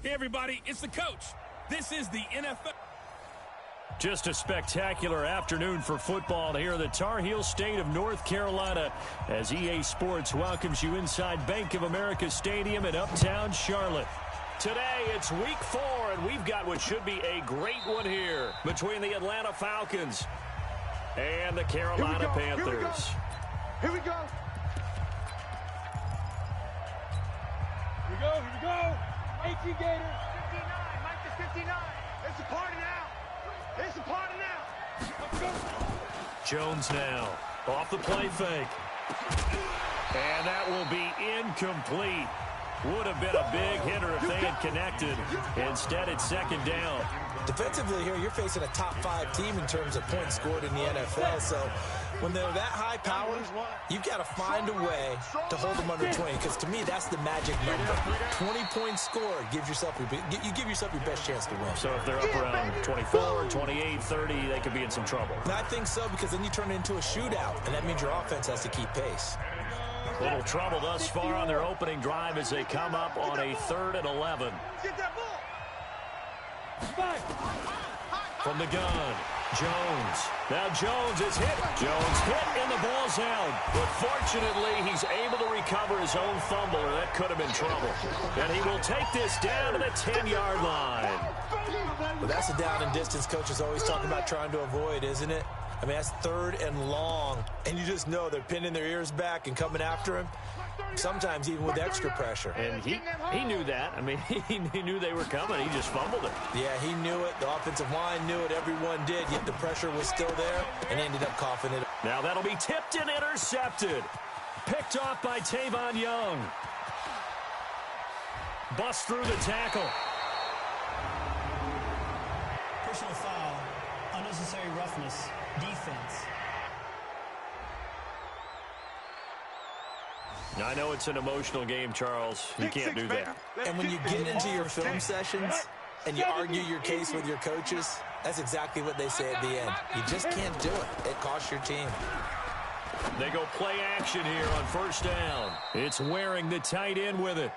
Hey, everybody, it's the coach. This is the NFL. Just a spectacular afternoon for football here in the Tar Heel state of North Carolina as EA Sports welcomes you inside Bank of America Stadium in Uptown Charlotte. Today, it's week 4, and we've got what should be a great one here between the Atlanta Falcons and the Carolina Panthers. Here we go. Here we go. 18 Gators. 59. Mike the 59. It's a party now. It's a party now. Let's go. Jones now off the play fake. And that will be incomplete. Would have been a big hitter if they had connected. Instead, it's second down. Defensively here, you're facing a top 5 team in terms of points scored in the NFL. So when they're that high powered, you've got to find a way to hold them under 20. Because to me, that's the magic number. 20 points scored gives yourself you give yourself your best chance to win. So if they're up around 24, 28, 30, they could be in some trouble. And I think so, because then you turn it into a shootout, and that means your offense has to keep pace. Little trouble thus far on their opening drive as they come up on a 3rd and 11. Get that ball. From the gun, Jones. Now Jones is hit. Jones hit and the ball's out. But fortunately, he's able to recover his own fumble, or that could have been trouble. And he will take this down to the 10-yard line. Well, that's a down and distance coaches always talk about trying to avoid, isn't it? I mean, that's 3rd and long, and you just know they're pinning their ears back and coming after him, sometimes even with extra pressure. And he knew that. I mean, he knew they were coming. He just fumbled it. Yeah, he knew it. The offensive line knew it. Everyone did, yet the pressure was still there, and he ended up coughing it. Now that'll be tipped and intercepted. Picked off by Tavon Young. Bust through the tackle. Personal foul, unnecessary roughness, defense. I know it's an emotional game, Charles. You can't do that. And when you get into your film sessions and you argue your case with your coaches, that's exactly what they say at the end. You just can't do it. It costs your team. They go play action here on 1st down. It's Waring the tight end with it.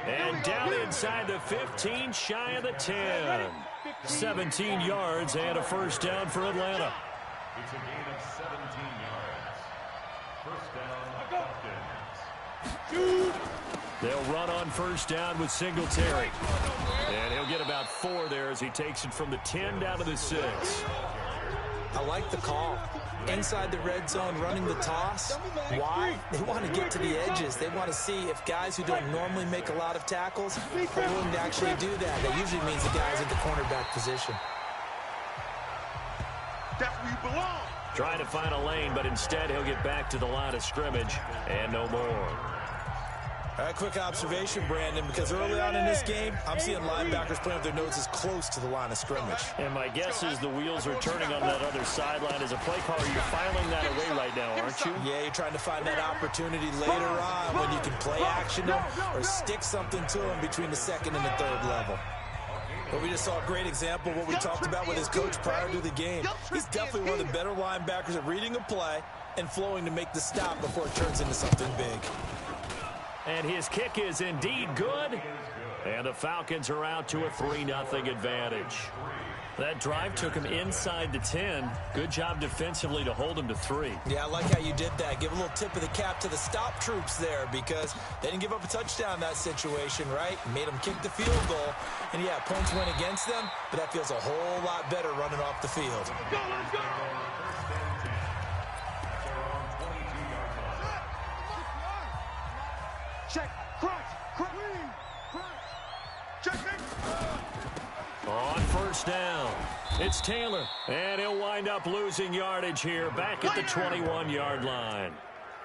And down inside the 15, shy of the 10. 17 yards and a 1st down for Atlanta. It's a gain of 17 yards. 1st down, Falcons. They'll run on 1st down with Singletary. And he'll get about 4 there as he takes it from the 10 down to the 6. I like the call. Inside the red zone, running the toss. Why? They want to get to the edges. They want to see if guys who don't normally make a lot of tackles are willing to actually do that. That usually means the guy's in the cornerback position. That's where you belong. Trying to find a lane, but instead he'll get back to the line of scrimmage and no more. All right, quick observation, Brandon, because early on in this game, I'm seeing linebackers playing with their noses close to the line of scrimmage. And my guess is the wheels are turning on that other sideline. As a play caller, you're filing that away right now, aren't you? Yeah, you're trying to find that opportunity later on when you can play action them or stick something to them between the 2nd and the 3rd level. But we just saw a great example of what we talked about with his coach prior to the game. He's definitely one of the better linebackers at reading a play and flowing to make the stop before it turns into something big. And his kick is indeed good. And the Falcons are out to a 3-0 advantage. That drive took him inside the 10. Good job defensively to hold him to 3. Yeah, I like how you did that. Give a little tip of the cap to the stop troops there because they didn't give up a touchdown in that situation, right? Made them kick the field goal. And, yeah, points went against them, but that feels a whole lot better running off the field. Let's go. Check, crunch, check, on 1st down, it's Taylor, and he'll wind up losing yardage here back at the 21-yard line.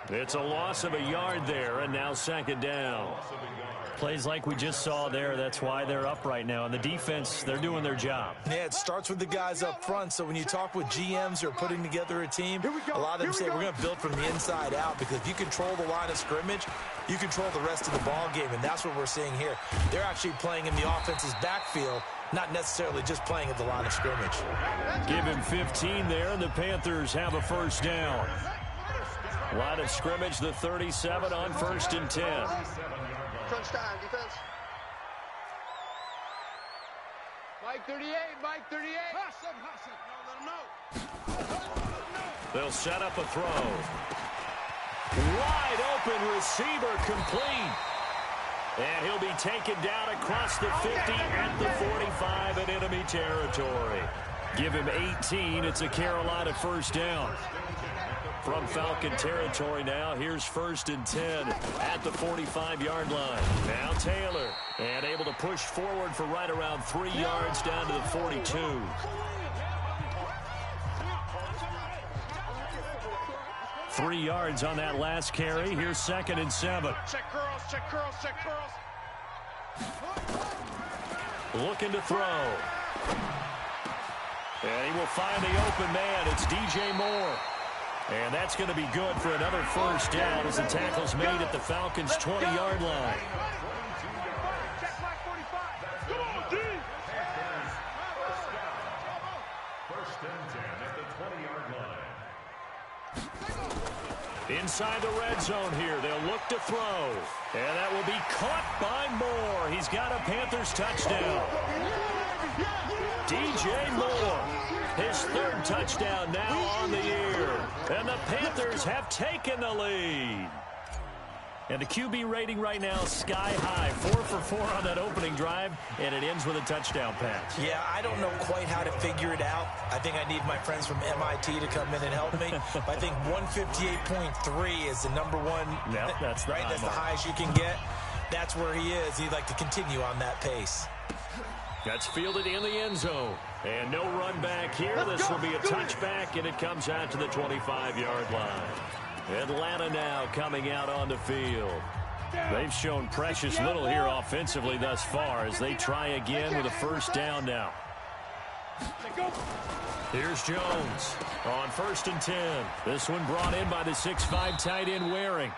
It's a loss of a yard there, and now 2nd down. Plays like we just saw there, that's why they're up right now. And the defense, they're doing their job. Yeah, it starts with the guys up front. So when you talk with GMs who are putting together a team, a lot of them say we're going to build from the inside out because if you control the line of scrimmage, you control the rest of the ball game, and that's what we're seeing here. They're actually playing in the offense's backfield, not necessarily just playing at the line of scrimmage. Give him 15 there, and the Panthers have a 1st down. Line of scrimmage, the 37 on 1st and 10. Crunch time, defense. Mike 38, Mike 38. Hustle. No, let him know. They'll set up a throw. Wide open receiver complete. And he'll be taken down across the 50 at the 45 in enemy territory. Give him 18. It's a Carolina first down. From Falcon territory now, here's 1st and 10 at the 45-yard line. Now Taylor, and able to push forward for right around 3 yards down to the 42. Three yards on that last carry. Here's 2nd and 7. Check curls, check curls, check curls. Looking to throw. And he will find the open man. It's DJ Moore. And that's going to be good for another first down as the tackle's made at the Falcons' 20-yard line. Check my 45. Come on, D. First and 10 at the 20-yard line. Inside the red zone here. They'll look to throw. And that will be caught by Moore. He's got a Panthers touchdown. DJ Moore, his 3rd touchdown now on the year. And the Panthers have taken the lead. And the QB rating right now, sky high. 4 for 4 on that opening drive, and it ends with a touchdown pass. Yeah, I don't know quite how to figure it out. I think I need my friends from MIT to come in and help me. But I think 158.3 is the number one. Yep, that's the right. That's the highest you can get. That's where he is. He'd like to continue on that pace. That's fielded in the end zone. And no run back here. This will be a touchback, and it comes out to the 25-yard line. Atlanta now coming out on the field. They've shown precious little here offensively thus far as they try again with a first down now. Here's Jones on 1st and 10. This one brought in by the 6'5" tight end Waring.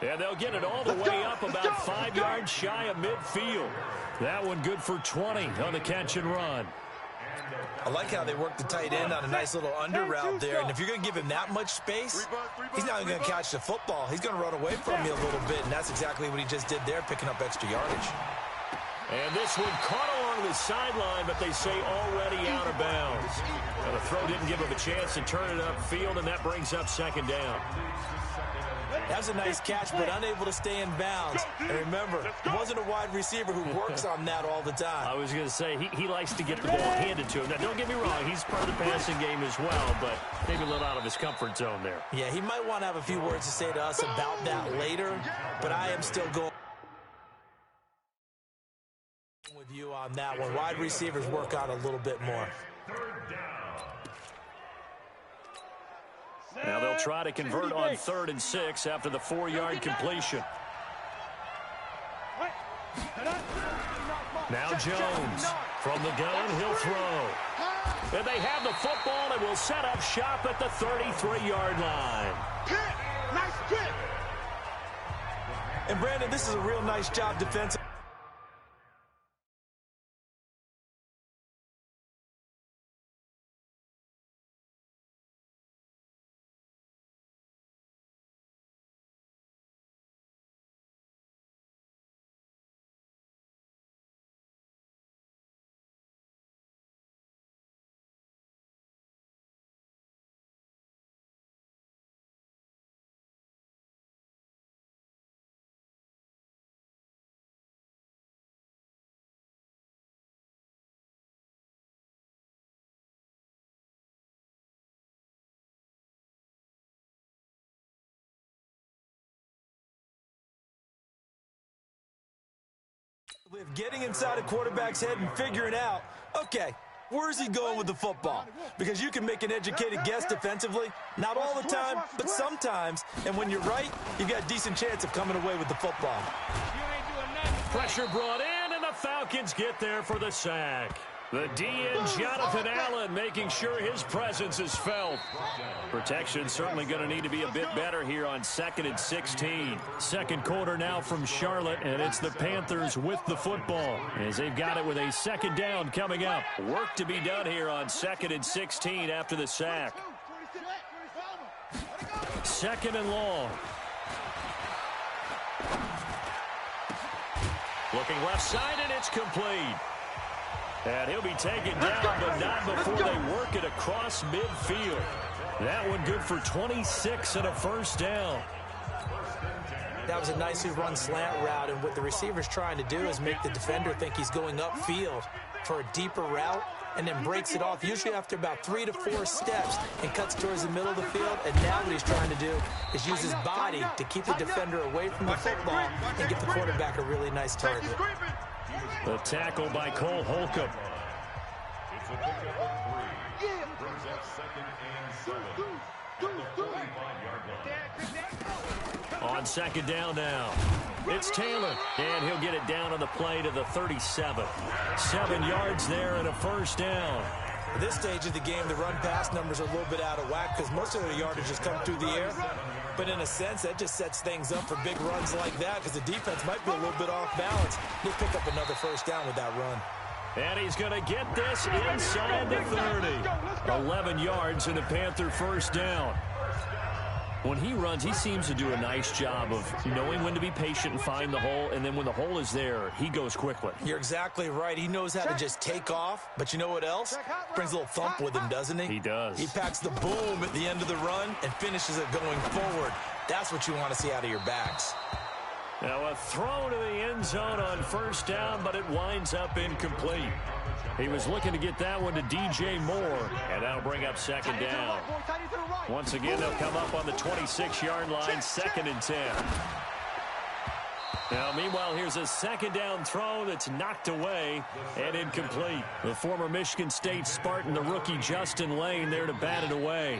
And they'll get it all the way up about 5 yards shy of midfield. That one good for 20 on the catch and run. I like how they work the tight end on a nice little under route there. And if you're going to give him that much space, he's not going to catch the football. He's going to run away from you a little bit, and that's exactly what he just did there, picking up extra yardage. And this one caught along the sideline, but they say already out of bounds. Now the throw didn't give him a chance to turn it upfield, and that brings up 2nd down. That was a nice catch, but unable to stay in bounds. And remember, it wasn't a wide receiver who works on that all the time. I was going to say, he likes to get the ball handed to him. Now, don't get me wrong, he's part of the passing game as well, but maybe a little out of his comfort zone there. Yeah, he might want to have a few words to say to us about that later, but I am still going with you on that one. Wide receivers work on a little bit more. Now they'll try to convert on 3rd and 6 after the 4-yard completion. Now Jones from the gun, he'll throw. And they have the football and will set up shop at the 33-yard line. Nice pick. And Brandon, this is a real nice job defensively. With getting inside a quarterback's head and figuring out, okay, where's he going with the football? Because you can make an educated guess defensively, not all the time, but sometimes. And when you're right, you've got a decent chance of coming away with the football. Pressure brought in, and the Falcons get there for the sack. The DN, Jonathan Allen, making sure his presence is felt. Protection certainly going to need to be a bit better here on 2nd and 16. Second quarter now from Charlotte, and it's the Panthers with the football as they've got it with a 2nd down coming up. Work to be done here on 2nd and 16 after the sack. 2nd and long. Looking left side, and it's complete. And he'll be taken down, but not before they work it across midfield. That one good for 26 and a first down. That was a nicely run slant route, and what the receiver's trying to do is make the defender think he's going upfield for a deeper route, and then breaks it off, usually after about 3 to 4 steps, and cuts towards the middle of the field. And now what he's trying to do is use his body to keep the defender away from the football and give the quarterback a really nice target. The tackle by Cole Holcomb. It's a pickup of 3. Brings up 2nd and 7 at the 45-yard line. On second down now, it's Taylor, and he'll get it down on the play to the 37. 7 yards there and a first down. At this stage of the game, the run-pass numbers are a little bit out of whack because most of their yardage has come through the air. But in a sense, that just sets things up for big runs like that because the defense might be a little bit off balance. They'll pick up another first down with that run. And he's going to get this inside the 30. 11 yards and a Panther first down. When he runs, he seems to do a nice job of knowing when to be patient and find the hole, and then when the hole is there, he goes quickly. You're exactly right. He knows how to just take off, but you know what else? Brings a little thump with him, doesn't he? He does. He packs the boom at the end of the run and finishes it going forward. That's what you want to see out of your backs. Now a throw to the end zone on first down, but it winds up incomplete. He was looking to get that one to DJ Moore, and that'll bring up second down. Once again, they'll come up on the 26-yard line, 2nd and 10. Now, meanwhile, here's a second down throw that's knocked away and incomplete. The former Michigan State Spartan, the rookie Justin Lane, there to bat it away.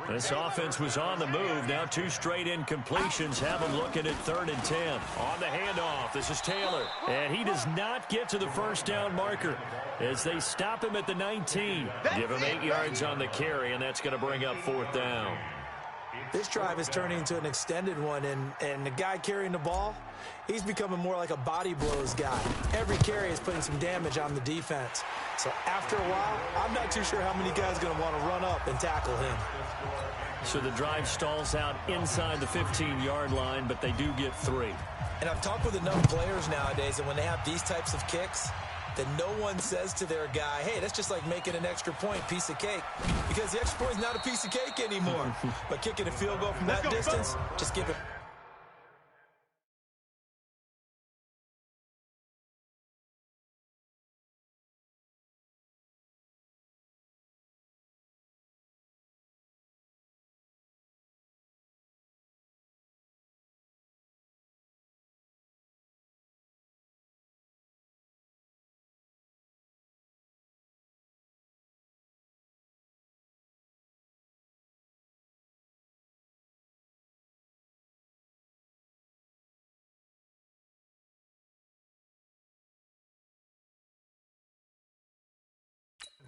This offense was on the move. Now 2 straight incompletions have them looking at 3rd and 10. On the handoff, this is Taylor. And he does not get to the first down marker as they stop him at the 19. Give him 8 yards on the carry, and that's going to bring up 4th down. This drive is turning into an extended one, and the guy carrying the ball, he's becoming more like a body blows guy. Every carry is putting some damage on the defense. So after a while, I'm not too sure how many guys are going to want to run up and tackle him. So the drive stalls out inside the 15-yard line, but they do get 3. And I've talked with enough players nowadays, and when they have these types of kicks, that no one says to their guy, hey, that's just like making an extra point, piece of cake. Because the extra point is not a piece of cake anymore. But kicking a field goal from that distance, just give it.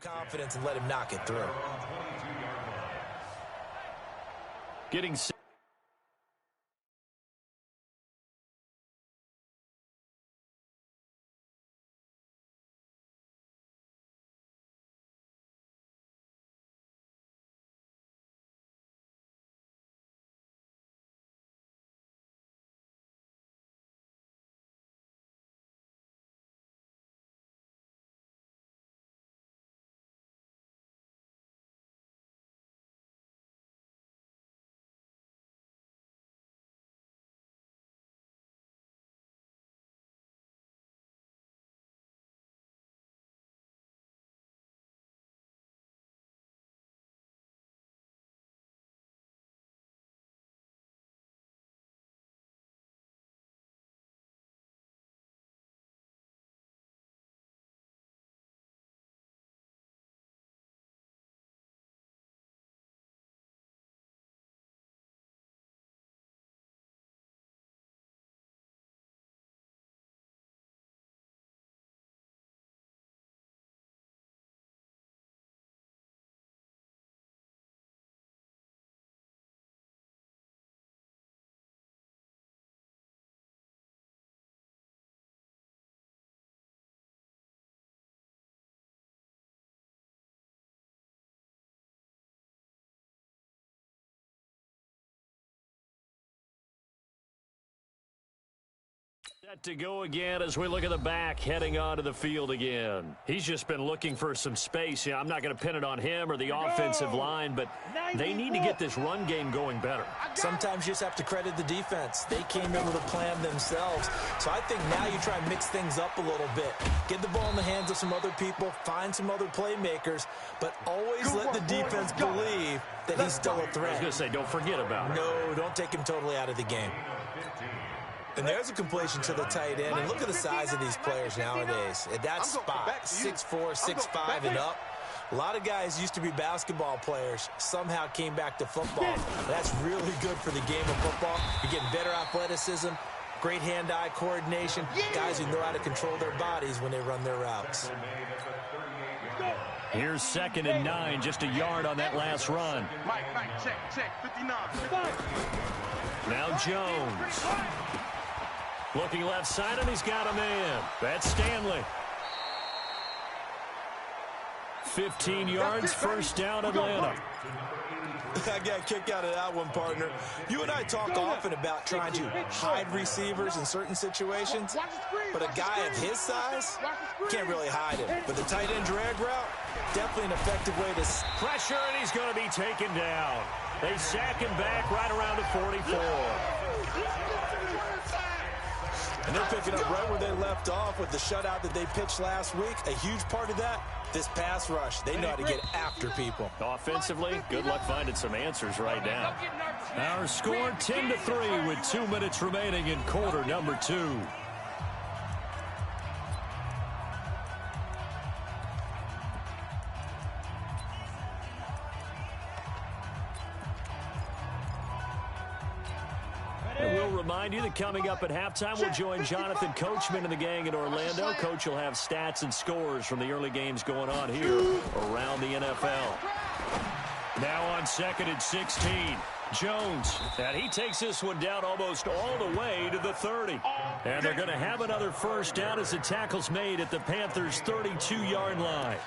Confidence and let him knock it through. Getting Set to go again as we look at the back heading onto the field again. He's just been looking for some space. Yeah, I'm not going to pin it on him or the offensive line, but they need to get this run game going better. Sometimes you just have to credit the defense. They came in with a plan themselves. So I think now you try and mix things up a little bit. Get the ball in the hands of some other people, find some other playmakers, but always let the defense believe that he's still a threat. I was going to say, don't forget about it. No, don't take him totally out of the game. And there's a completion to the tight end. And look at the size of these players nowadays. At that spot, 6'4", 6'5", and up. A lot of guys used to be basketball players, somehow came back to football. That's really good for the game of football. You're getting better athleticism, great hand-eye coordination, guys who know how to control their bodies when they run their routes. Here's 2nd and 9, just a yard on that last run. Mike, check, 59. Now Jones. Looking left side, and he's got a man. That's Stanley. 15 yards, first down, Atlanta. I got a kick out of that one, partner. You and I talk often about trying to hide receivers in certain situations, but a guy of his size can't really hide him. But the tight end drag route, definitely an effective way to... Pressure, and he's going to be taken down. They sack him back right around the 44. And they're picking up right where they left off with the shutout that they pitched last week. A huge part of that, this pass rush. They know how to get after people. Offensively, good luck finding some answers right now. Our score 10-3 with 2 minutes remaining in quarter number 2. Remind you that coming up at halftime, we'll join Jonathan Coachman and the gang in Orlando. Coach will have stats and scores from the early games going on here around the NFL. Now on 2nd and 16, Jones. And he takes this one down almost all the way to the 30. And they're going to have another first down as the tackle's made at the Panthers' 32-yard line.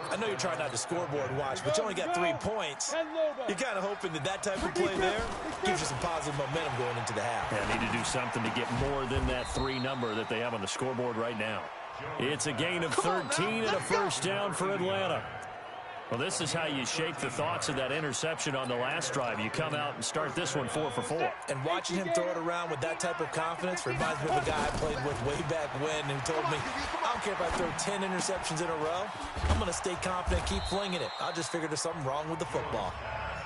I know you're trying not to scoreboard watch, but you only got 3 points. You're kind of hoping that type of play there gives you some positive momentum going into the half. Yeah, need to do something to get more than that 3 number that they have on the scoreboard right now. It's a gain of 13 and a first down for Atlanta. Well, this is how you shape the thoughts of that interception on the last drive. You come out and start this one 4 for 4. And watching him throw it around with that type of confidence reminds me of a guy I played with way back when who told me, I don't care if I throw 10 interceptions in a row. I'm going to stay confident, keep flinging it. I just figured there's something wrong with the football.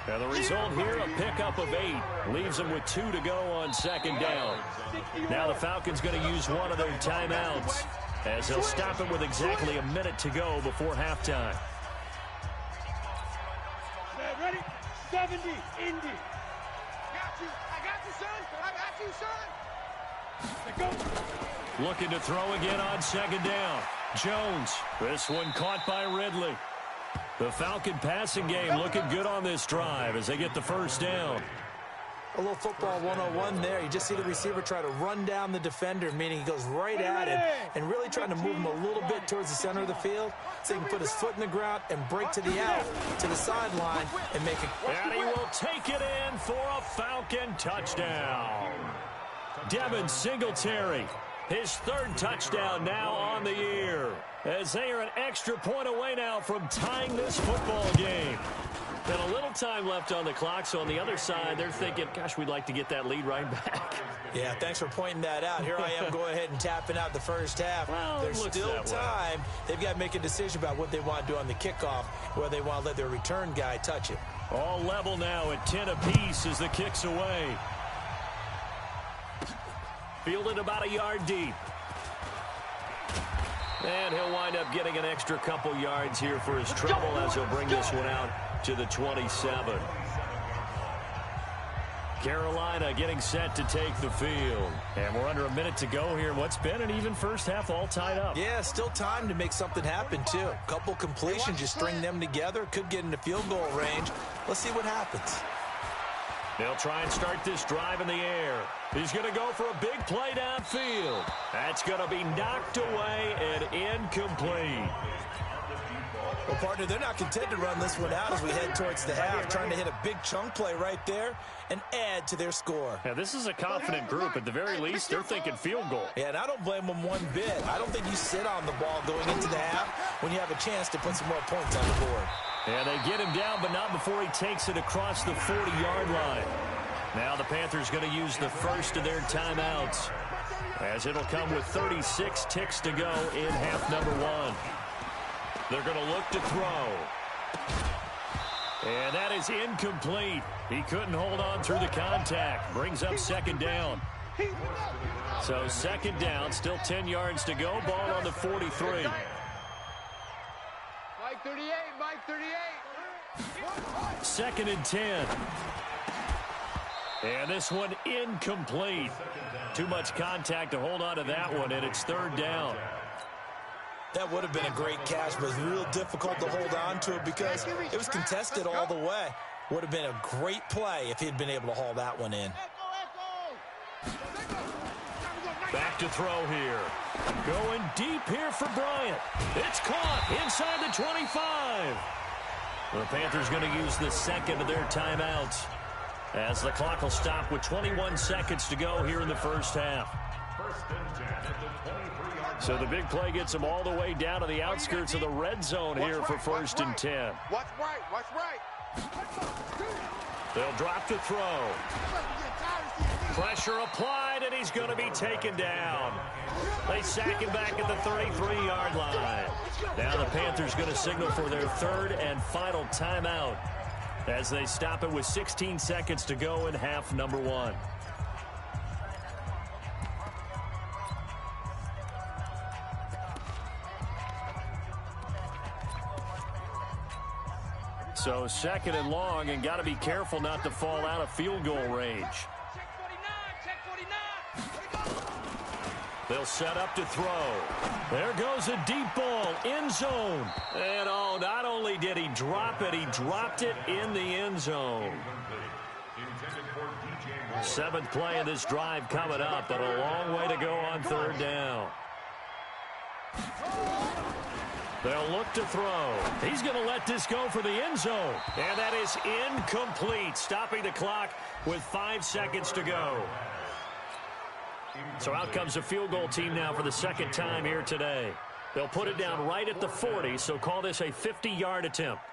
Now the result here, a pickup of 8. Leaves them with 2 to go on 2nd down. Now the Falcons going to use one of their timeouts as they'll stop it with exactly a minute to go before halftime. Ready? 70, Indy. I got you, son. Looking to throw again on 2nd down. Jones. This one caught by Ridley. The Falcon passing game looking good on this drive as they get the first down. A little football 101 there. You just see the receiver try to run down the defender, meaning he goes right at him and really trying to move him a little bit towards the center of the field so he can put his foot in the ground and break to the out, to the sideline, and make it. And he will take it in for a Falcon touchdown. Devin Singletary, his 3rd touchdown now on the year, as they are an extra point away now from tying this football game. And a little time left on the clock, so on the other side, they're thinking, gosh, we'd like to get that lead right back. Yeah, thanks for pointing that out. Here I am going ahead and tapping out the first half. Well, there's still time. They've got to make a decision about what they want to do on the kickoff, whether they want to let their return guy touch it. All level now at 10 apiece as the kick's away. Fielded about a yard deep. And he'll wind up getting an extra couple yards here for his trouble as he'll bring this one out to the 27. Carolina getting set to take the field. And we're under a minute to go here. What's been an even first half all tied up. Yeah, still time to make something happen, too. A couple completions, you string them together, could get into field goal range. Let's see what happens. They'll try and start this drive in the air. He's going to go for a big play downfield. That's going to be knocked away and incomplete. Well, partner, they're not content to run this one out as we head towards the half, trying to hit a big chunk play right there and add to their score. Yeah, this is a confident group. At the very least, they're thinking field goal. Yeah, and I don't blame them one bit. I don't think you sit on the ball going into the half when you have a chance to put some more points on the board. Yeah, they get him down, but not before he takes it across the 40-yard line. Now the Panthers going to use the first of their timeouts, as it'll come with 36 ticks to go in half number one. They're going to look to throw. And that is incomplete. He couldn't hold on through the contact. Brings up second down. So second down, still 10 yards to go. Ball on the 43. Mike 38, Mike 38. Second and 10. And this one incomplete. Too much contact to hold on to that one, and it's third down. That would have been a great catch, but it's real difficult to hold on to it because it was contested all the way. Would have been a great play if he'd been able to haul that one in. Back to throw here. Going deep here for Bryant. It's caught inside the 25. The Panthers going to use the second of their timeouts, as the clock will stop with 21 seconds to go here in the first half. So the big play gets them all the way down to the outskirts of the red zone here for first and 10. Watch right, watch right. They'll drop to throw. Pressure applied, and he's going to be taken down. They sack him back at the 33-yard line. Now the Panthers going to signal for their third and final timeout, as they stop it with 16 seconds to go in half number one. So second and long, and got to be careful not to fall out of field goal range. Check 49. They'll set up to throw. There goes a deep ball, end zone. And oh, not only did he drop it, he dropped it in the end zone. Seventh play of this drive coming up, but a long way to go on third down. They'll look to throw. He's going to let this go for the end zone. And that is incomplete, stopping the clock with 5 seconds to go. So out comes the field goal team now for the second time here today. They'll put it down right at the 40, so call this a 50-yard attempt.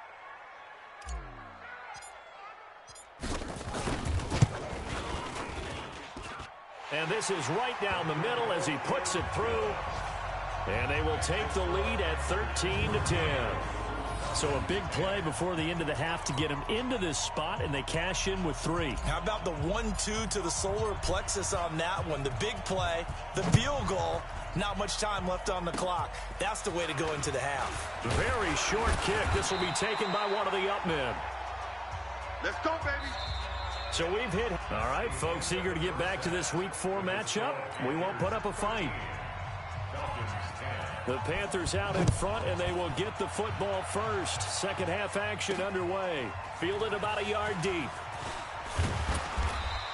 And this is right down the middle as he puts it through. And they will take the lead at 13-10. So a big play before the end of the half to get them into this spot, and they cash in with 3. How about the 1-2 to the solar plexus on that one? The big play, the field goal, not much time left on the clock. That's the way to go into the half. Very short kick. This will be taken by one of the up men. Let's go, baby. So we've hit. All right, folks, eager to get back to this Week 4 matchup. We won't put up a fight. The Panthers out in front, and they will get the football first. Second half action underway. Fielded about a yard deep.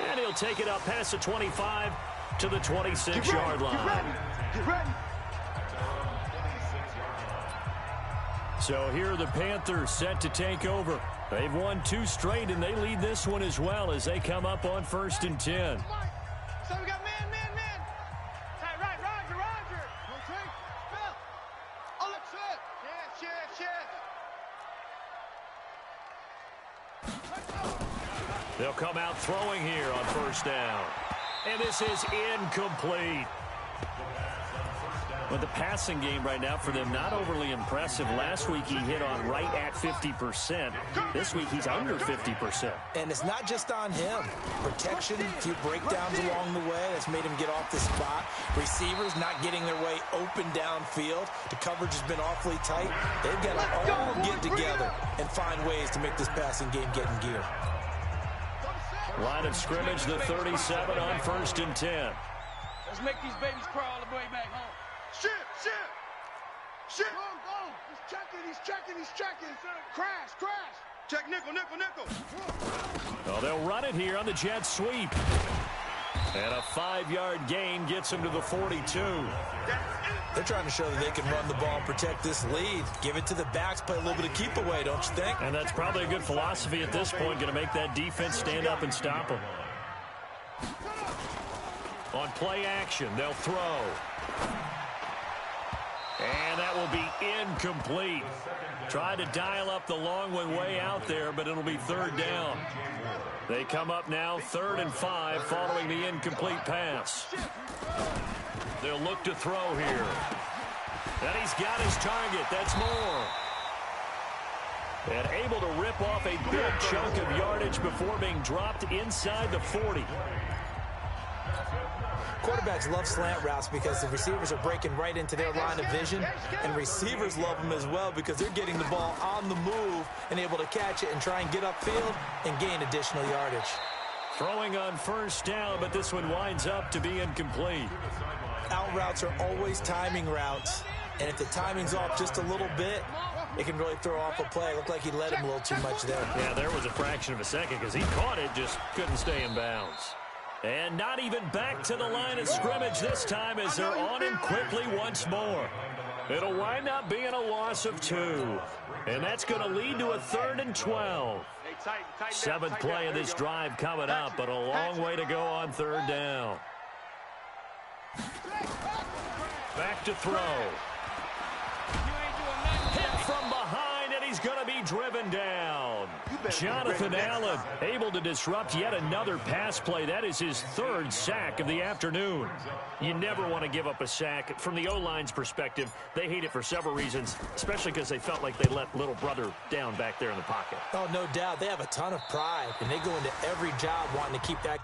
And he'll take it up past the 25 to the 26-yard line. Get ready. So here are the Panthers set to take over. They've won 2 straight, and they lead this one as well as they come up on first and 10. So we got man. Right, Roger. Rotate. Bill. Oh, that's it. They'll come out throwing here on first down. And this is incomplete. But the passing game right now for them, not overly impressive. Last week he hit on right at 50%. This week he's under 50%. And it's not just on him. Protection, a few breakdowns along the way. That's made him get off the spot. Receivers not getting their way open downfield. The coverage has been awfully tight. They've got to all get together and find ways to make this passing game get in gear. Line of scrimmage, the 37 on first and 10. Let's make these babies crawl all the way back home. Shit. Go. He's checking. Crash. Check nickel. Well, they'll run it here on the jet sweep. And a 5-yard gain gets him to the 42. They're trying to show that they can run the ball and protect this lead. Give it to the backs, play a little bit of keep away, don't you think? And that's probably a good philosophy at this point, going to make that defense stand up and stop them. On play action, they'll throw. And that will be incomplete. Tried to dial up the long one way out there, but it'll be third down. They come up now 3rd and 5 following the incomplete pass. They'll look to throw here. And he's got his target. That's Moore. And able to rip off a big chunk of yardage before being dropped inside the 40. Quarterbacks love slant routes because the receivers are breaking right into their line of vision, and receivers love them as well because they're getting the ball on the move and able to catch it and try and get upfield and gain additional yardage. Throwing on first down, but this one winds up to be incomplete. Out routes are always timing routes, and if the timing's off just a little bit, it can really throw off a play. It looked like he led him a little too much there. Yeah, there was a fraction of a second because he caught it, just couldn't stay in bounds. And not even back to the line of scrimmage this time as they're on him quickly once more. It'll wind up being a loss of 2. And that's going to lead to a 3rd and 12. 7th play of this drive coming up, but a long way to go on 3rd down. Back to throw. Hit from behind, and he's going to be driven down. Jonathan Allen able to disrupt yet another pass play. That is his 3rd sack of the afternoon. You never want to give up a sack. From the O-line's perspective, they hate it for several reasons, especially because they felt like they let little brother down back there in the pocket. Oh, no doubt. They have a ton of pride, and they go into every job wanting to keep that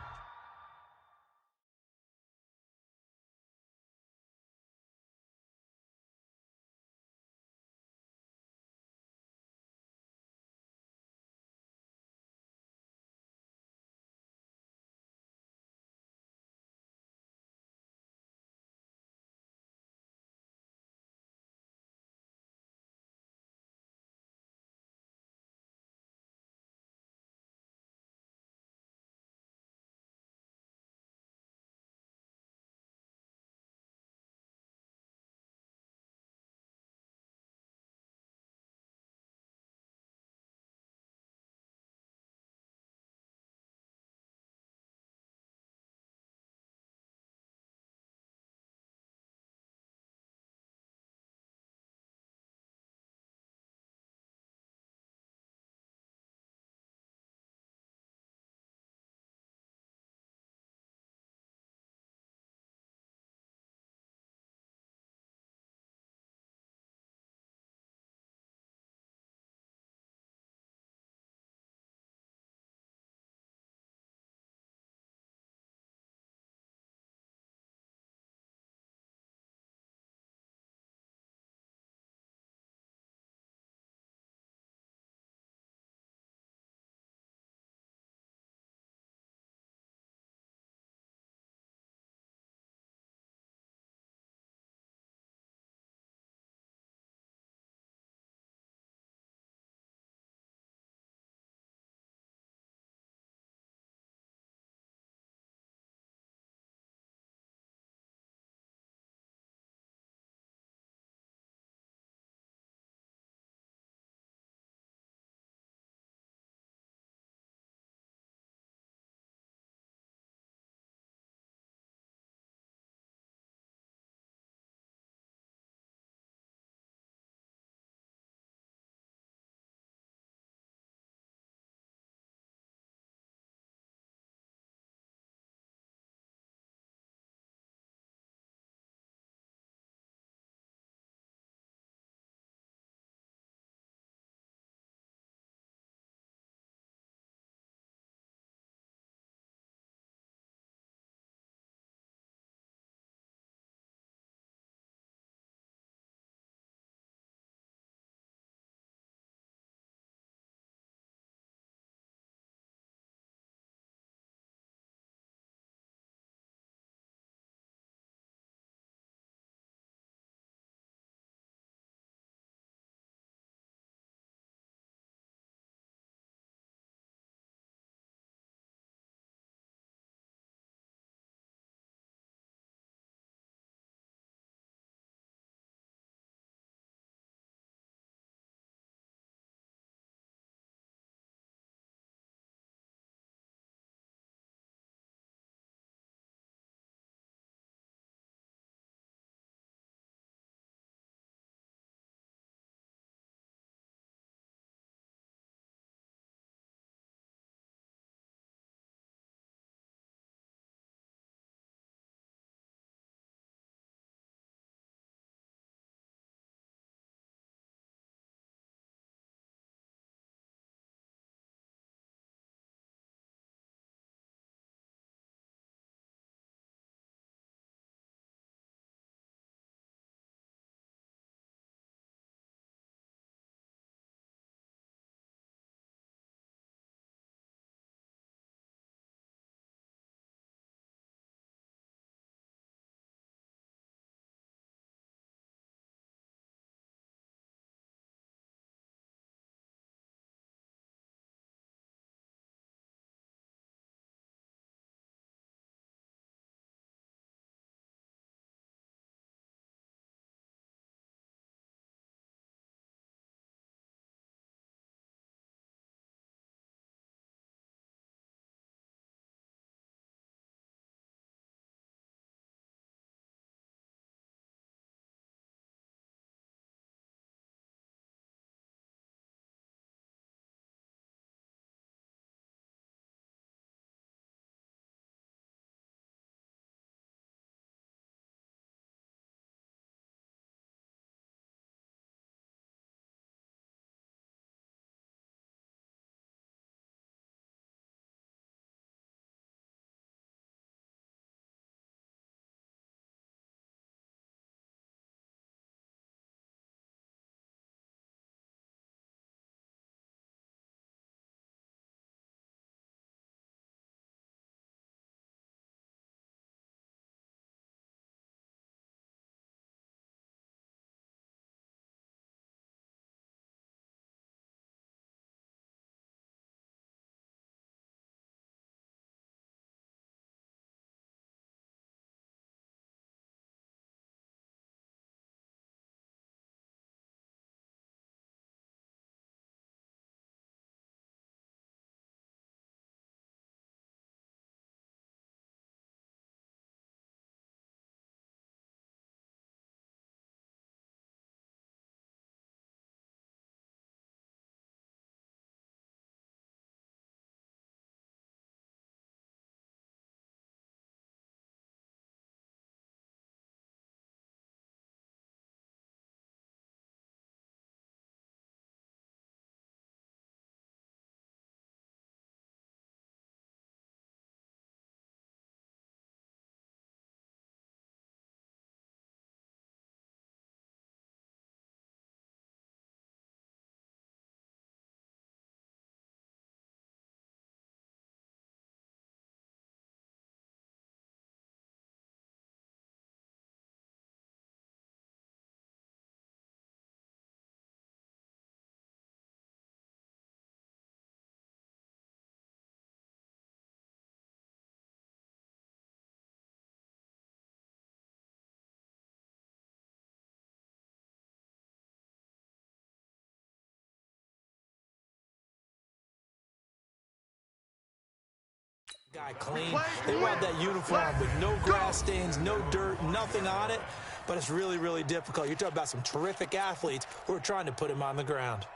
Guy clean. They want that uniform with no grass stains, no dirt, nothing on it. But it's really, really difficult. You're talking about some terrific athletes who are trying to put him on the ground.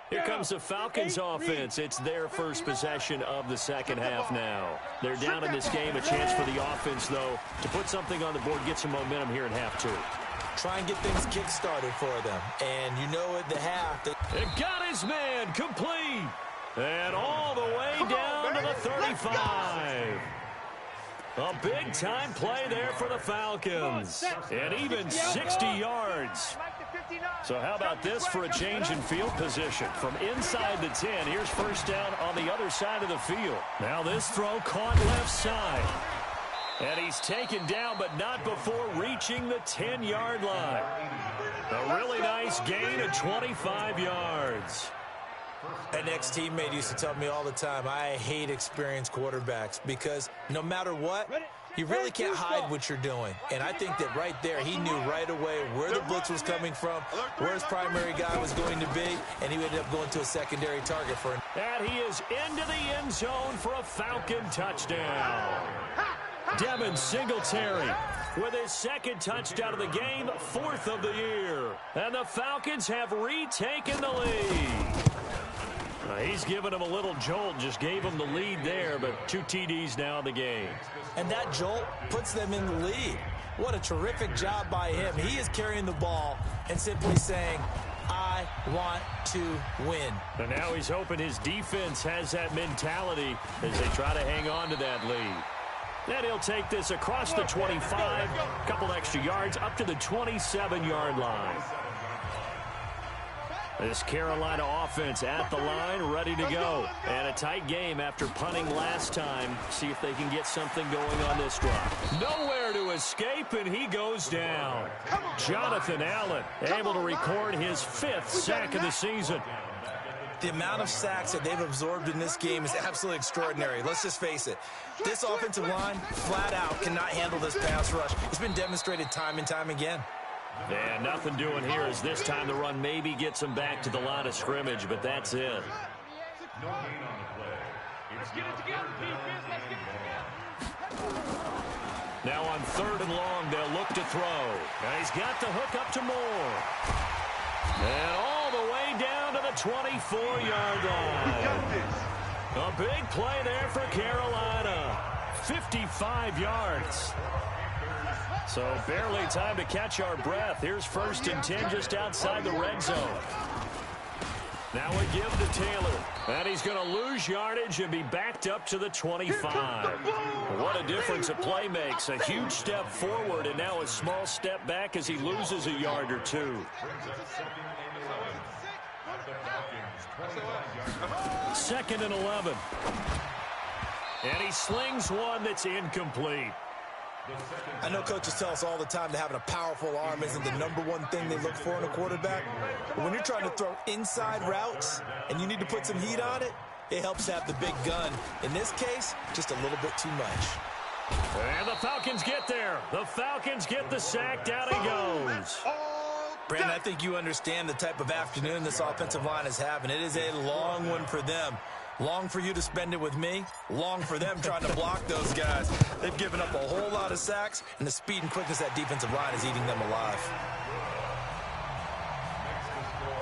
Here comes the Falcons offense. It's their first possession of the second half now. They're down in this game. A chance for the offense, though, to put something on the board, get some momentum here in half two. Try and get things kick-started for them. And you know at the half. It got his man complete. And all the way down to the 35. A big-time play there for the Falcons. And even 60 yards. So how about this for a change in field position? From inside the 10, here's first down on the other side of the field. Now this throw caught left side. And he's taken down, but not before reaching the 10-yard line. A really nice gain of 25 yards. An ex-teammate used to tell me all the time, I hate experienced quarterbacks because no matter what, you really can't hide what you're doing. And I think that right there, he knew right away where the blitz was coming from, where his primary guy was going to be, and he ended up going to a secondary target for him. And he is into the end zone for a Falcon touchdown. Devin Singletary with his second touchdown of the game, fourth of the year. And the Falcons have retaken the lead. He's given him a little jolt, just gave him the lead there, but 2 TDs now in the game. And that jolt puts them in the lead. What a terrific job by him. He is carrying the ball and simply saying, I want to win. And now he's hoping his defense has that mentality as they try to hang on to that lead. Then he'll take this across the 25, a couple extra yards, up to the 27-yard line. This Carolina offense at the line, ready to go. And a tight game after punting last time. See if they can get something going on this drive. Nowhere to escape, and he goes down. Jonathan Allen able to record his 5th sack of the season. The amount of sacks that they've absorbed in this game is absolutely extraordinary. Let's just face it. This offensive line, flat out, cannot handle this pass rush. It's been demonstrated time and time again. And nothing doing here is this time the run maybe gets him back to the line of scrimmage, but that's it. No gain on the play. Let's get it together, defense. Let's get it together. Now on 3rd and long, they'll look to throw. Now he's got the hook up to Moore. And all the way down to the 24-yard line. A big play there for Carolina. 55 yards. So barely time to catch our breath. Here's 1st and 10 just outside the red zone. Now we give to Taylor. And he's going to lose yardage and be backed up to the 25. What a difference a play makes. A huge step forward and now a small step back as he loses a yard or two. 2nd and 11. And he slings one that's incomplete. I know coaches tell us all the time that having a powerful arm isn't the #1 thing they look for in a quarterback. But when you're trying to throw inside routes and you need to put some heat on it, it helps have the big gun. In this case, just a little bit too much. And the Falcons get there. The Falcons get the sack. Down he goes. Brandon, I think you understand the type of afternoon this offensive line is having. It is a long one for them. Long for you to spend it with me. Long for them trying to block those guys. They've given up a whole lot of sacks, and the speed and quickness of that defensive line is eating them alive.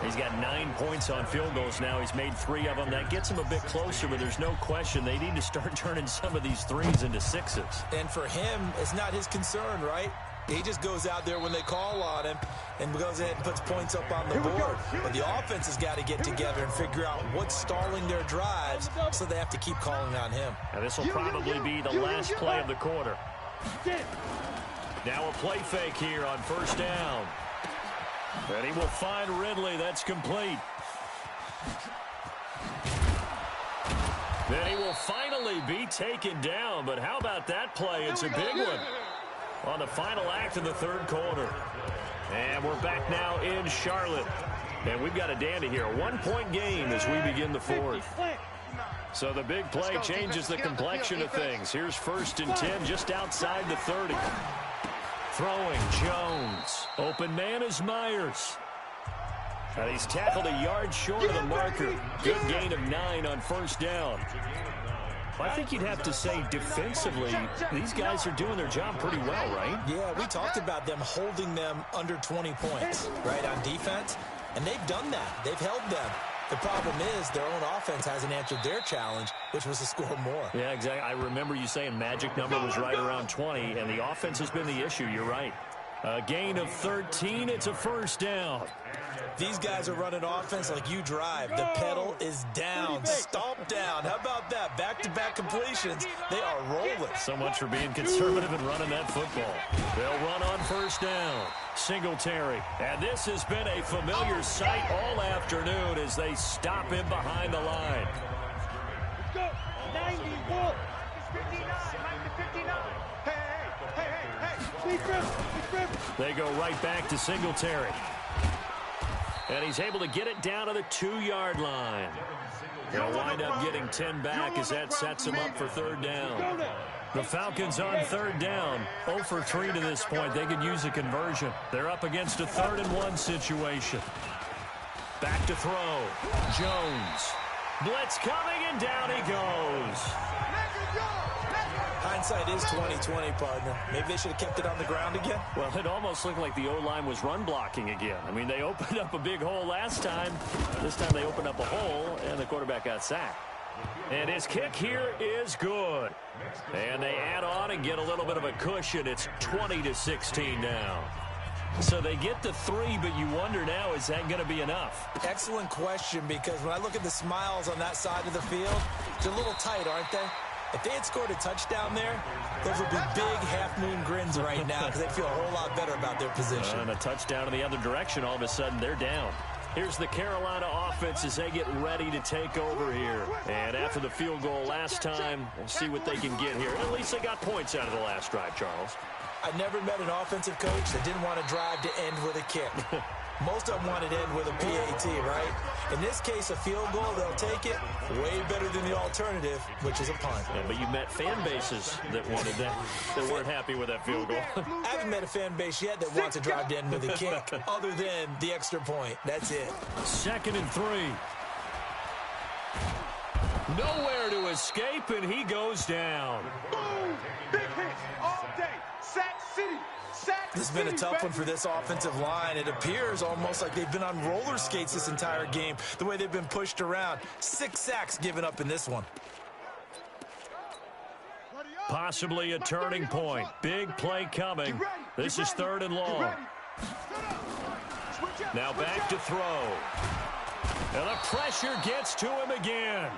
He's got 9 points on field goals now. He's made 3 of them. That gets him a bit closer, but there's no question they need to start turning some of these 3s into 6s. And for him, it's not his concern, right? He just goes out there when they call on him and goes ahead and puts points up on the board. But the offense has got to get together and figure out what's stalling their drives, so they have to keep calling on him. And this will probably be the last play of the quarter. Now a play fake here on 1st down. And he will find Ridley. That's complete. Then he will finally be taken down. But how about that play? It's a big one on the final act of the 3rd quarter. And we're back now in Charlotte. And we've got a dandy here. A 1-point game as we begin the 4th. So the big play changes the complexion of things. Here's 1st and 10 just outside the 30. Throwing Jones. Open man is Myers. And he's tackled a yard short of the marker. Good gain of 9 on 1st down. I think you'd have to say defensively, these guys are doing their job pretty well, right? Yeah, we talked about them holding them under 20 points, right, on defense. And they've done that. They've held them. The problem is their own offense hasn't answered their challenge, which was to score more. Yeah, exactly. I remember you saying magic number was right around 20, and the offense has been the issue. You're right. A gain of 13. It's a first down. These guys are running offense like you drive. The pedal is down, stomp down. How about that? Back-to-back completions. They are rolling. So much for being conservative and running that football. They'll run on first down. Singletary. And this has been a familiar sight all afternoon as they stop him behind the line. Let's go. 91. 59. 59. Hey. They go right back to Singletary. And he's able to get it down to the 2-yard line. They'll wind up getting 10 back as that sets him up for third down. The Falcons on third down, 0 for 3 to this point. They could use a conversion. They're up against a 3rd-and-1 situation. Back to throw. Jones. Blitz coming, and down he goes. Hindsight is 20/20, partner. Maybe they should have kept it on the ground again. Well, it almost looked like the O-line was run blocking again. I mean, they opened up a big hole last time. This time they opened up a hole, and the quarterback got sacked. And his kick here is good. And they add on and get a little bit of a cushion. It's 20-16 now. So they get the 3, but you wonder now, is that going to be enough? Excellent question, because when I look at the smiles on that side of the field, they're a little tight, aren't they? If they had scored a touchdown there, those would be big half-moon grins right now because they'd feel a whole lot better about their position. And a touchdown in the other direction, all of a sudden they're down. Here's the Carolina offense as they get ready to take over here. And after the field goal last time, we'll see what they can get here. At least they got points out of the last drive, Charles. I never met an offensive coach that didn't want to drive to end with a kick. Most of them want to end with a PAT, right? In this case, a field goal, they'll take it way better than the alternative, which is a punt. Yeah, but you met fan bases that wanted that weren't happy with that field goal. I haven't met a fan base yet that wants to drive to end with a kick, other than the extra point. That's it. 2nd and 3. Nowhere to escape, and he goes down. Boom! Big hits all day. Sack City. This has been a tough one for this offensive line. It appears almost like they've been on roller skates this entire game, the way they've been pushed around. 6 sacks given up in this one. Possibly a turning point. Big play coming. This is 3rd and long. Now back to throw. And the pressure gets to him again.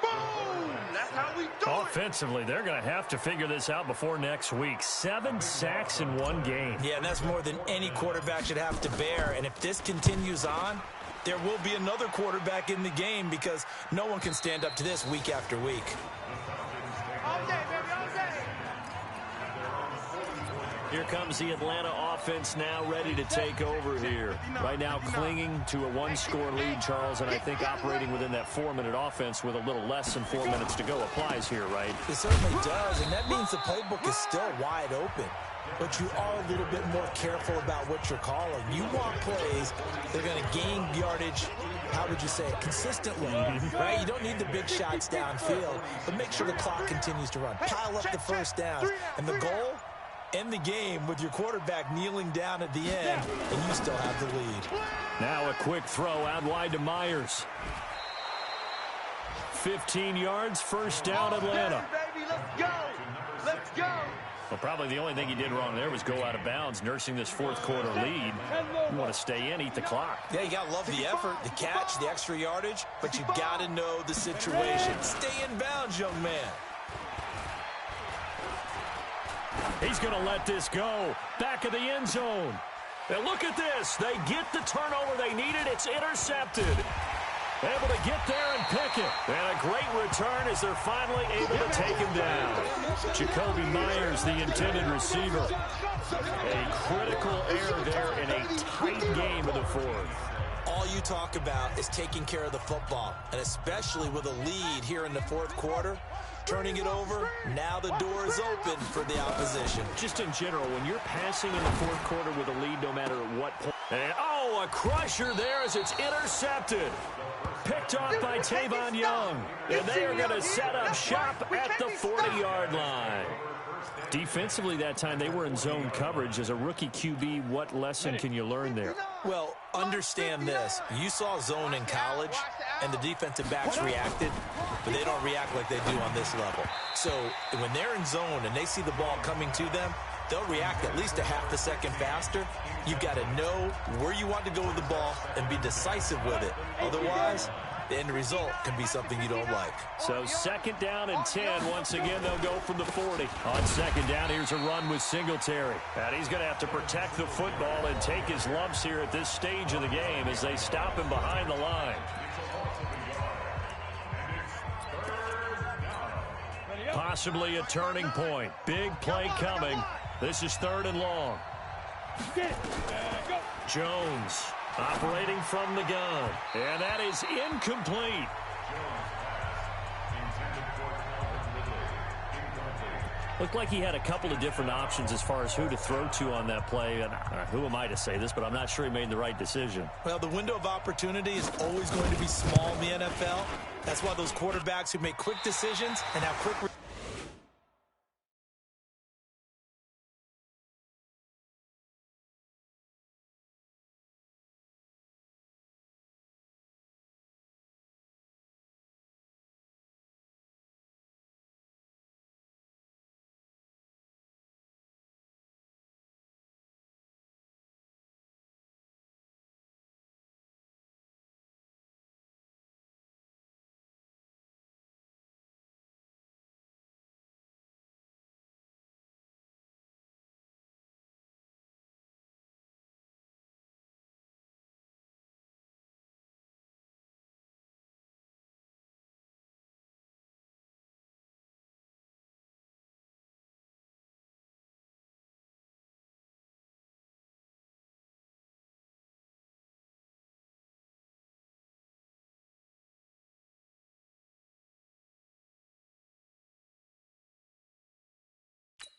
Boom! That's how we do it. Offensively, they're going to have to figure this out before next week. 7 sacks in one game. Yeah, and that's more than any quarterback should have to bear. And if this continues on, there will be another quarterback in the game because no one can stand up to this week after week. All day, baby, all day. Here comes the Atlanta offense now ready to take over here. Right now clinging to a 1-score lead, Charles, and I think operating within that 4-minute offense with a little less than 4 minutes to go applies here, right? It certainly does, and that means the playbook is still wide open. But you are a little bit more careful about what you're calling. You want plays that are going to gain yardage, how would you say it, consistently, right? You don't need the big shots downfield, but make sure the clock continues to run. Pile up the first downs, and the goal, end the game with your quarterback kneeling down at the end, and you still have the lead. Now a quick throw out wide to Myers. 15 yards, first down, Atlanta. Baby, let's go. Let's go. Well, probably the only thing he did wrong there was go out of bounds, nursing this 4th quarter lead. You want to stay in, eat the clock. Yeah, you got to love the effort, the catch, the extra yardage, but you got to know the situation. Stay in bounds, young man. He's going to let this go. Back of the end zone. And look at this. They get the turnover they needed. It's intercepted. Able to get there and pick it. And a great return as they're finally able to take him down. Jacoby Myers, the intended receiver. A critical error there in a tight game of the 4th. All you talk about is taking care of the football, and especially with a lead here in the 4th quarter. Turning it over, now the door is open for the opposition. Just in general, when you're passing in the 4th quarter with a lead, no matter what point. And, oh, a crusher there as it's intercepted. Picked off by Tavon Young. And they are going to set up shop at the 40-yard line. Defensively that time, they were in zone coverage. As a rookie QB, what lesson can you learn there? Well, understand this. You saw zone in college, and the defensive backs reacted, but they don't react like they do on this level. So when they're in zone and they see the ball coming to them, they'll react at least a half a second faster. You've got to know where you want to go with the ball and be decisive with it. Otherwise, the end result can be something you don't like. So 2nd down and 10. Once again, they'll go from the 40. On 2nd down, here's a run with Singletary. And he's going to have to protect the football and take his lumps here at this stage of the game as they stop him behind the line. Possibly a turning point. Big play coming. This is 3rd and long. Jones operating from the gun. And that is incomplete. Looked like he had a couple of different options as far as who to throw to on that play. And who am I to say this, but I'm not sure he made the right decision. Well, the window of opportunity is always going to be small in the NFL. That's why those quarterbacks who make quick decisions and have quick...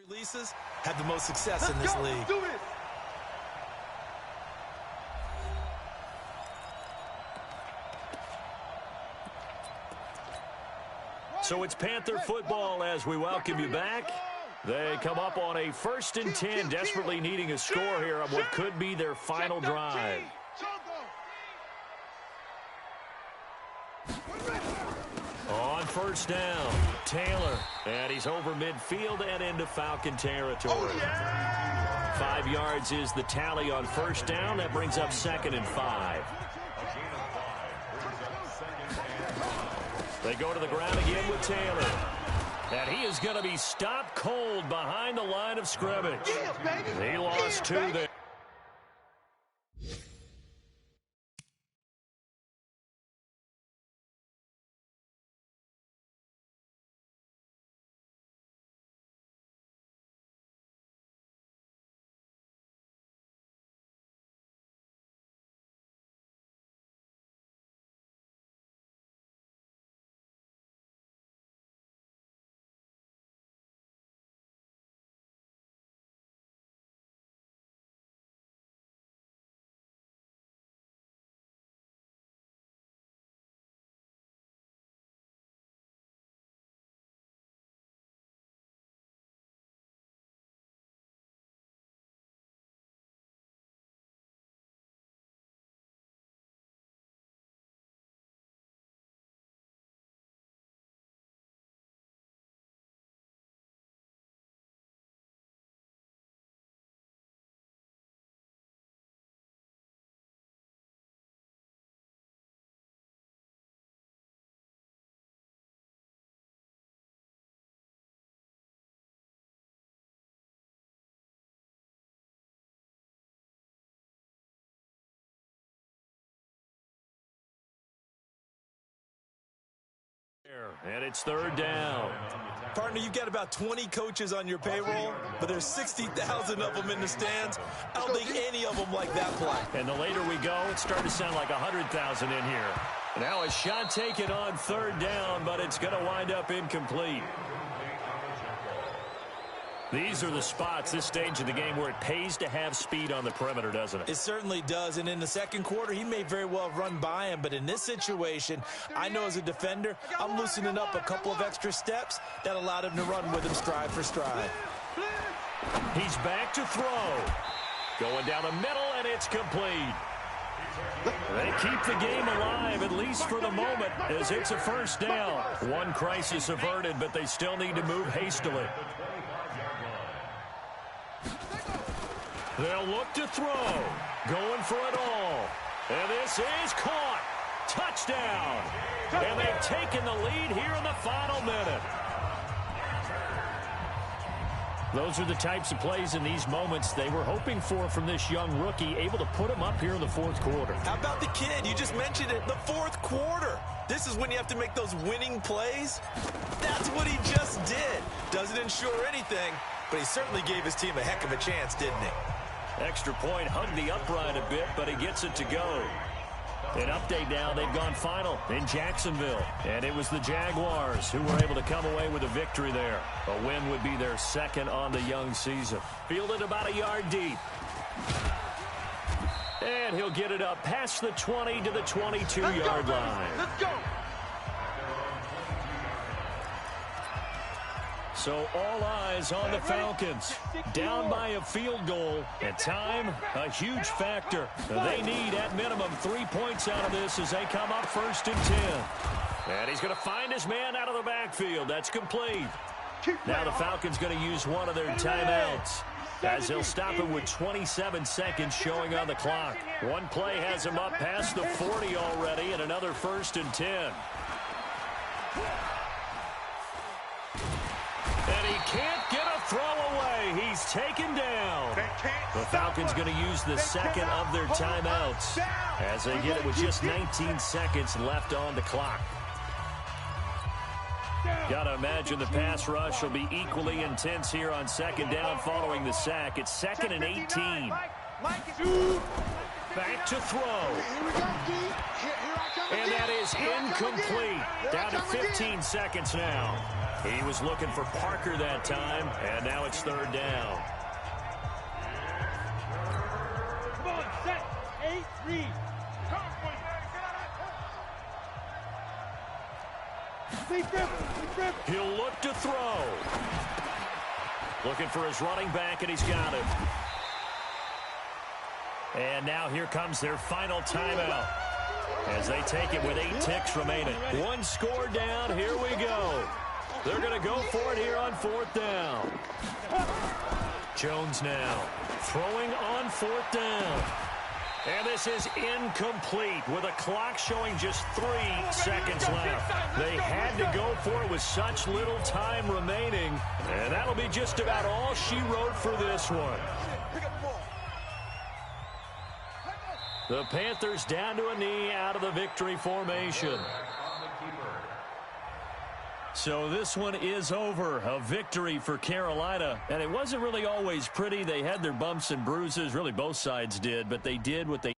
releases have the most success in this league. Do it. So it's Panther football as we welcome you back. They come up on a 1st and 10, desperately needing a score here on what could be their final drive. On 1st down, Taylor, and he's over midfield and into Falcon territory. 5 yards is the tally on 1st down. That brings up 2nd and 5. They go to the ground again with Taylor. And he is going to be stopped cold behind the line of scrimmage. He lost 2 there. And it's 3rd down. Partner, you've got about 20 coaches on your payroll, but there's 60,000 of them in the stands. I don't think any of them like that play. And the later we go, it's starting to sound like 100,000 in here. Now a shot taken on 3rd down, but it's going to wind up incomplete. These are the spots, this stage of the game, where it pays to have speed on the perimeter, doesn't it? It certainly does, and in the second quarter, he may very well run by him, but in this situation, I know as a defender, I'm loosening up a couple of extra steps that allowed him to run with him stride for stride. He's back to throw. Going down the middle, and it's complete. They keep the game alive, at least for the moment, as it's a first down. One crisis averted, but they still need to move hastily. They'll look to throw. Going for it all. And this is caught. Touchdown. And they've taken the lead here in the final minute. Those are the types of plays in these moments they were hoping for from this young rookie, able to put him up here in the fourth quarter. How about the kid? You just mentioned it, the fourth quarter. This is when you have to make those winning plays. That's what he just did. Doesn't ensure anything, but he certainly gave his team a heck of a chance, didn't he? Extra point, hugged the upright a bit, but he gets it to go. An update now, they've gone final in Jacksonville. And it was the Jaguars who were able to come away with a victory there. A win would be their second on the young season. Fielded about a yard deep. And he'll get it up past the 20 to the 22-yard line. Let's go. So all eyes on the Falcons. Down by a field goal. And time, a huge factor. They need, at minimum, 3 points out of this as they come up 1st and 10. And he's going to find his man out of the backfield. That's complete. Now the Falcons going to use one of their timeouts, as they'll stop it with 27 seconds showing on the clock. One play has him up past the 40 already, and another 1st and 10. And he can't get a throw away. He's taken down. The Falcons going to use the second of their timeouts as they get it with just 19 seconds left on the clock. Got to imagine the pass rush will be equally intense here on second down following the sack. It's 2nd and 18. Back to throw. And that is incomplete. Down to 15 seconds now. He was looking for Parker that time, and now it's 3rd down. Come on, set, 8, read. He'll look to throw. Looking for his running back, and he's got him. And now here comes their final timeout as they take it with 8 ticks remaining. One score down. Here we go. They're going to go for it here on 4th down. Jones now throwing on 4th down. And this is incomplete with a clock showing just 3 seconds left. They had to go for it with such little time remaining. And that'll be just about all she wrote for this one. The Panthers down to a knee out of the victory formation. So this one is over. A victory for Carolina. And it wasn't really always pretty. They had their bumps and bruises. Really, both sides did. But they did what they